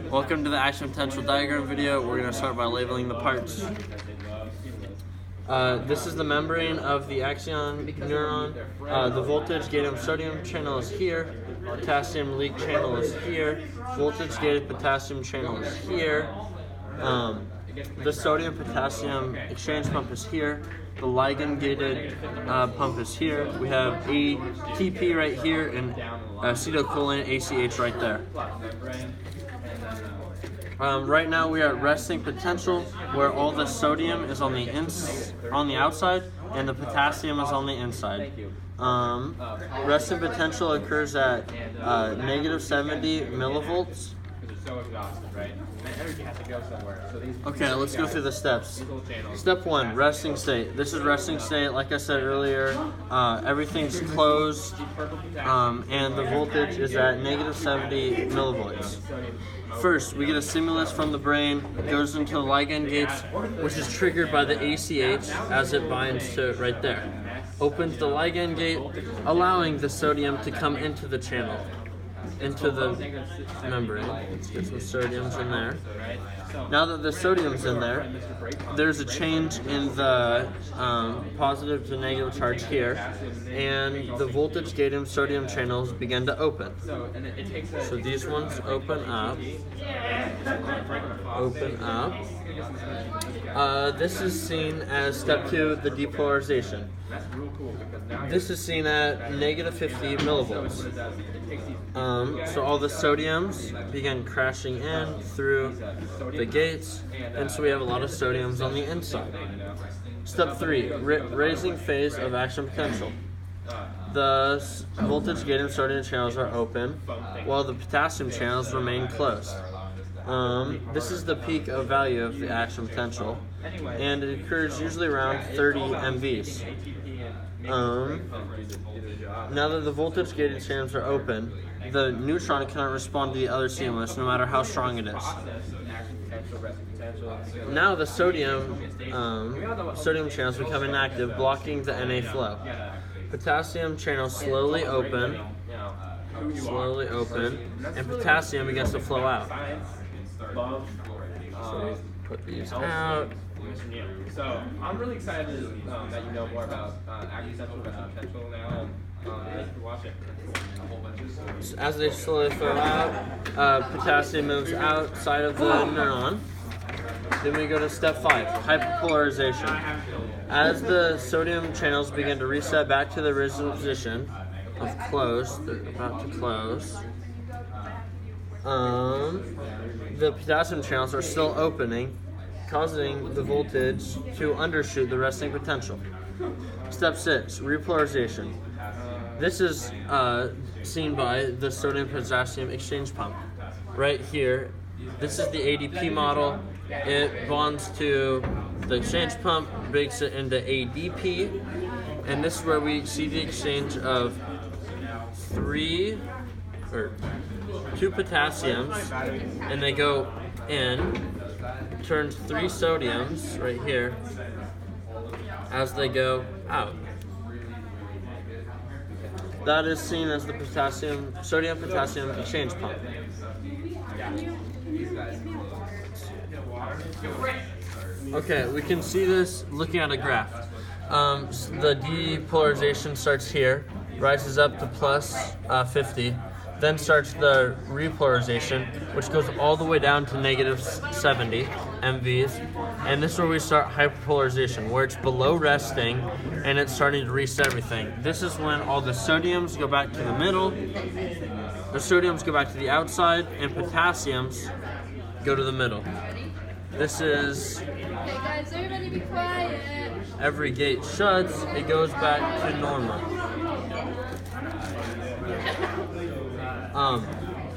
Welcome to the action potential diagram video. We're going to start by labeling the parts. This is the membrane of the axon neuron. The voltage gated sodium channel is here. Potassium leak channel is here. Voltage gated potassium channel is here. The sodium potassium exchange pump is here. The ligand gated pump is here. We have ATP right here and acetylcholine ACH right there. Right now we are at resting potential, where all the sodium is on the outside and the potassium is on the inside. Resting potential occurs at negative 70 millivolts. Okay, let's go through the steps. Step 1, resting state. This is resting state. Like I said earlier, everything's closed, and the voltage is at negative 70 millivolts. First, we get a stimulus from the brain. It goes into the ligand gates, which is triggered by the ACH as it binds to it right there. Opens the ligand gate, allowing the sodium to come into the channel, into the membrane. Let's get some sodiums in there. Now that the sodium's in there, there's a change in the positive to negative charge here, and the voltage gated sodium channels begin to open. So these ones open up. This is seen as step 2, the depolarization. This is seen at negative 50 millivolts. So all the sodiums begin crashing in through the gates, and so we have a lot of sodiums on the inside. Step 3, raising phase of action potential. The voltage gated sodium channels are open, while the potassium channels remain closed. This is the peak of value of the action potential, and it occurs usually around 30 MVs. Now that the voltage gated channels are open, the neutron cannot respond to the other stimulus no matter how strong it is. Now the sodium channels become inactive, blocking the Na flow. Potassium channels slowly open, and potassium begins to flow out. So put these out. So I'm really excited that you know more about action potential now. Watch it. As they slowly flow out, potassium moves outside of the neuron. Then we go to step 5, hyperpolarization. As the sodium channels begin to reset back to the original position of closed, they're about to close. The potassium channels are still opening, causing the voltage to undershoot the resting potential. Step 6, repolarization. This is seen by the sodium-potassium exchange pump. Right here, this is the ADP model. It bonds to the exchange pump, breaks it into ADP, and this is where we see the exchange of 2 potassiums, and they go in, turns 3 sodiums right here as they go out. That is seen as the sodium-potassium exchange pump. Okay, we can see this looking at a graph. The depolarization starts here, rises up to plus 50, then starts the repolarization, which goes all the way down to negative 70 MVs, and this is where we start hyperpolarization, where it's below resting and it's starting to reset everything. This is when all the sodiums go back to the middle, the sodiums go back to the outside, and potassiums go to the middle. This is, Okay guys, everybody be quiet. every gate shuts, it goes back to normal.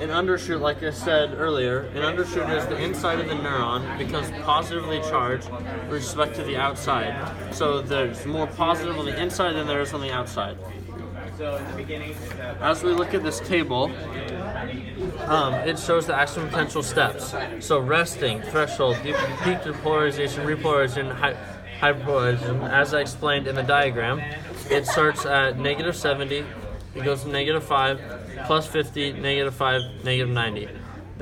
An undershoot, like I said earlier, an undershoot is the inside of the neuron becomes positively charged with respect to the outside. So there's more positive on the inside than there is on the outside. So in the beginning, As we look at this table, it shows the action potential steps. So resting, threshold, peak depolarization, repolarization, hyperpolarization. As I explained in the diagram, it starts at negative 70, it goes to negative 5, plus 50, negative 5, negative 90.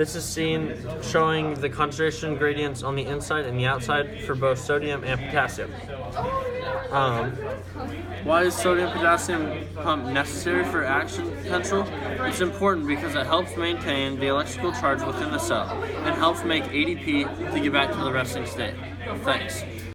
This is seen showing the concentration gradients on the inside and the outside for both sodium and potassium. Why is sodium-potassium pump necessary for action potential? It's important because it helps maintain the electrical charge within the cell and helps make ADP to get back to the resting state. Thanks.